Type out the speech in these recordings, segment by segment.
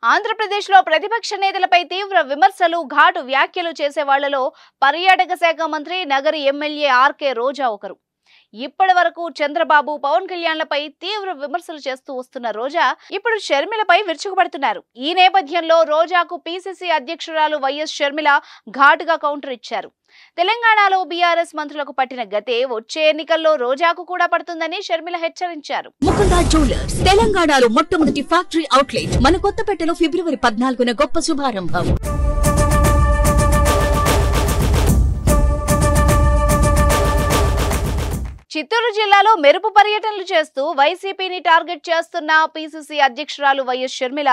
ఆంధ్రప్రదేశ్లో ప్రతిపక్ష నేతలపై తీవ్ర విమర్శలు, ఘాటు వ్యాఖ్యలు చేసే వాళ్లలో పర్యాటక శాఖ మంత్రి, నగరి ఎమ్మెల్యే ఆర్కే రోజా ఒకరు. ఇప్పటి వరకు చంద్రబాబు, పవన్ కళ్యాణ్లపై తీవ్ర విమర్శలు చేస్తూ వస్తున్న రోజా ఇప్పుడు షర్మిలపై విరుచుకుపడుతున్నారు. ఈ నేపథ్యంలో రోజాకు పీసీసీ అధ్యక్షురాలు వైఎస్ షర్మిల ఘాటుగా కౌంటర్ ఇచ్చారు. తెలంగాణలో బీఆర్ఎస్ మంత్రులకు పట్టిన గతే వచ్చే ఎన్నికల్లో రోజాకు కూడా పడుతుందని షర్మిల హెచ్చరించారు. ముకుందా జ్యువెలర్స్ తెలంగాణలో మొట్టమొదటి ఫ్యాక్టరీ అవుట్లెట్ మన కొత్తపేటలో ఫిబ్రవరి 14న గొప్ప శుభారంభం. చిత్తూరు జిల్లాలో మెరుపు పర్యటనలు చేస్తూ వైసీపీని టార్గెట్ చేస్తున్న పీసీసీ అధ్యక్షురాలు వైఎస్ షర్మిల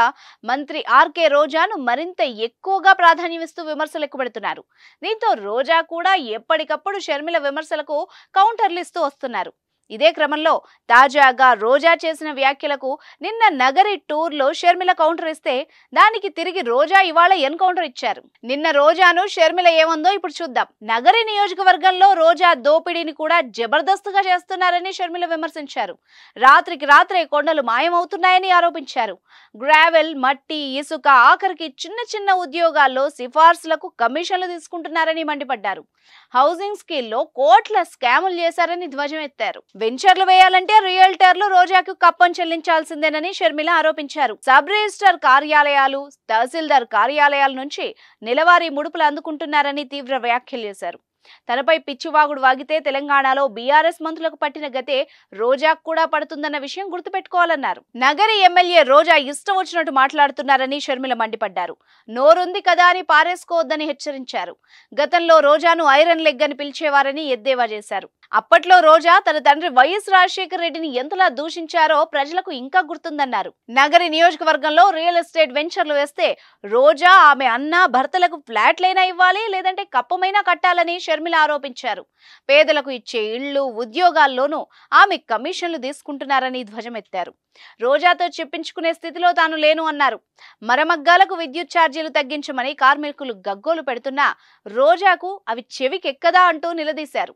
మంత్రి ఆర్కే రోజాను మరింత ఎక్కువగా ప్రాధాన్యమిస్తూ విమర్శలు ఎక్కుపెడుతున్నారు. దీంతో రోజా కూడా ఎప్పటికప్పుడు షర్మిల విమర్శలకు కౌంటర్లు ఇస్తూ వస్తున్నారు. ఇదే క్రమంలో తాజాగా రోజా చేసిన వ్యాఖ్యలకు నిన్న నగరి టూర్లో షర్మిల కౌంటర్ ఇస్తే దానికి తిరిగి రోజా ఇవాళ ఎన్కౌంటర్ ఇచ్చారు. నిన్న రోజాను షర్మిల ఏమందో ఇప్పుడు చూద్దాం. నగరి నియోజకవర్గంలో రోజా దోపిడీని కూడా జబర్దస్తుగా చేస్తున్నారని షర్మిల విమర్శించారు. రాత్రికి రాత్రే కొండలు మాయమవుతున్నాయని ఆరోపించారు. గ్రావెల్, మట్టి, ఇసుక, ఆఖరికి చిన్న చిన్న ఉద్యోగాల్లో సిఫార్సులకు కమిషన్లు తీసుకుంటున్నారని మండిపడ్డారు. హౌసింగ్ స్కీల్లో కోట్ల స్కాములు చేశారని ధ్వజమెత్తారు. వెంచర్లు వేయాలంటే రియల్టర్లు రోజాకు కప్పం చెల్లించాల్సిందేనని షర్మిల ఆరోపించారు. సబ్ రిజిస్టర్ కార్యాలయాలు, తహసీల్దార్ కార్యాలయాల నుంచి నెలవారీ ముడుపులు అందుకుంటున్నారని తీవ్ర వ్యాఖ్యలు చేశారు. తనపై పిచ్చివాగుడు వాగితే తెలంగాణలో బీఆర్ఎస్ మంత్రులకు పట్టిన గతే రోజాకు కూడా పడుతుందన్న విషయం గుర్తుపెట్టుకోవాలన్నారు. నగరి ఎమ్మెల్యే రోజా ఇష్టం వచ్చినట్టు మాట్లాడుతున్నారని షర్మిల మండిపడ్డారు. నోరుంది కదా అని పారేసుకోవద్దని హెచ్చరించారు. గతంలో రోజాను ఐరన్ లెగ్ అని పిలిచేవారని ఎద్దేవా చేశారు. అప్పట్లో రోజా తన తండ్రి వైఎస్ రాజశేఖర రెడ్డిని ఎంతలా దూషించారో ప్రజలకు ఇంకా గుర్తుందన్నారు. నగరి నియోజకవర్గంలో రియల్ ఎస్టేట్ వెంచర్లు వేస్తే రోజా, ఆమె అన్న, భర్తలకు ఫ్లాట్లైనా ఇవ్వాలి, లేదంటే కప్పమైనా కట్టాలని షర్మిల ఆరోపించారు. పేదలకు ఇచ్చే ఇళ్లు, ఉద్యోగాల్లోనూ ఆమె కమిషన్లు తీసుకుంటున్నారని ధ్వజమెత్తారు. రోజాతో చెప్పించుకునే స్థితిలో తాను లేను అన్నారు. మరమగ్గాలకు విద్యుత్ ఛార్జీలు తగ్గించమని కార్మికులు గగ్గోలు పెడుతున్నా రోజాకు అవి చెవికెక్కదా అంటూ నిలదీశారు.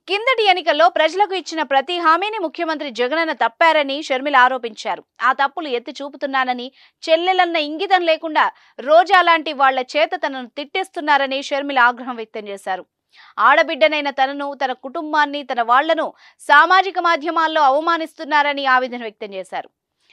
కిందటి ఎన్నికల్లో ప్రజలకు ఇచ్చిన ప్రతి హామీని ముఖ్యమంత్రి జగనన్న తప్పారని షర్మిల ఆరోపించారు. ఆ తప్పులు ఎత్తి చూపుతున్నానని, చెల్లెలన్న ఇంగితం లేకుండా రోజా లాంటి వాళ్ల చేత తనను తిట్టేస్తున్నారని షర్మిల ఆగ్రహం వ్యక్తం చేశారు. ఆడబిడ్డనైన తనను, తన కుటుంబాన్ని, తన వాళ్లను సామాజిక మాధ్యమాల్లో అవమానిస్తున్నారని ఆవేదన వ్యక్తం చేశారు.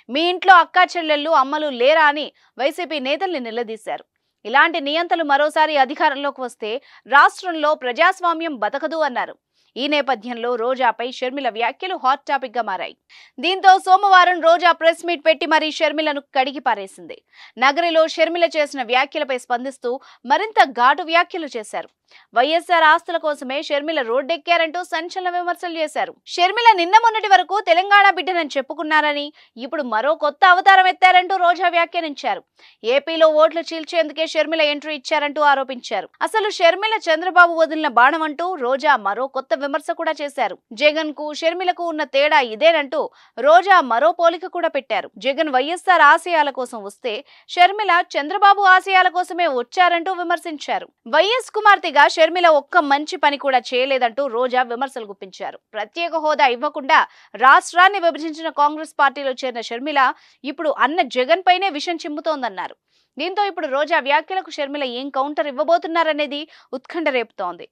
మీ ఇంట్లో అక్కా చెల్లెళ్ళు, అమ్మలు లేరా అని వైసీపీ నేతల్ని నిలదీశారు. ఇలాంటి నియంతలు మరోసారి అధికారంలోకి వస్తే రాష్ట్రంలో ప్రజాస్వామ్యం బతకదు అన్నారు. ఈ నేపథ్యంలో రోజాపై షర్మిల వ్యాఖ్యలు హాట్ టాపిక్ గా మారాయి. దీంతో సోమవారం రోజా ప్రెస్ మీట్ పెట్టి మరీ షర్మిలను కడిగి పారేసింది. నగరిలో షర్మిల చేసిన వ్యాఖ్యలపై స్పందిస్తూ మరింత ఘాటు వ్యాఖ్యలు చేశారు. వైఎస్ఆర్ ఆస్తుల కోసమే షర్మిల రోడ్డెక్కారంటూ సంచలన విమర్శలు చేశారు. షర్మిల నిన్న మొన్నటి వరకు తెలంగాణ బిడ్డనని చెప్పుకున్నారని, ఇప్పుడు మరో కొత్త అవతారం ఎత్తారంటూ రోజా వ్యాఖ్యానించారు. ఏపీలో ఓట్లు చీల్చేందుకే షర్మిల ఎంట్రీ ఇచ్చారంటూ ఆరోపించారు. అసలు షర్మిల చంద్రబాబు వదిలిన బాణం అంటూ రోజా మరో కొత్త విమర్శ కూడా చేశారు. జగన్ కు షర్మిలకు ఉన్న తేడా ఇదేనంటూ రోజా మరో పోలిక కూడా పెట్టారు. జగన్ వైఎస్ఆర్ ఆశయాల కోసం వస్తే షర్మిల చంద్రబాబు ఆశయాల కోసమే వచ్చారంటూ విమర్శించారు. వైఎస్ కుమార్తెగా షర్మిల ఒక్క మంచి పని కూడా చేయలేదంటూ రోజా విమర్శలు గుప్పించారు. ప్రత్యేక హోదా ఇవ్వకుండా రాష్ట్రాన్ని విభజించిన కాంగ్రెస్ పార్టీలో చేరిన షర్మిల ఇప్పుడు అన్న జగన్ పైనే విషం చిమ్ముతోందన్నారు. దీంతో ఇప్పుడు రోజా వ్యాఖ్యలకు షర్మిల ఏం కౌంటర్ ఇవ్వబోతున్నారనేది ఉత్కంఠ రేపుతోంది.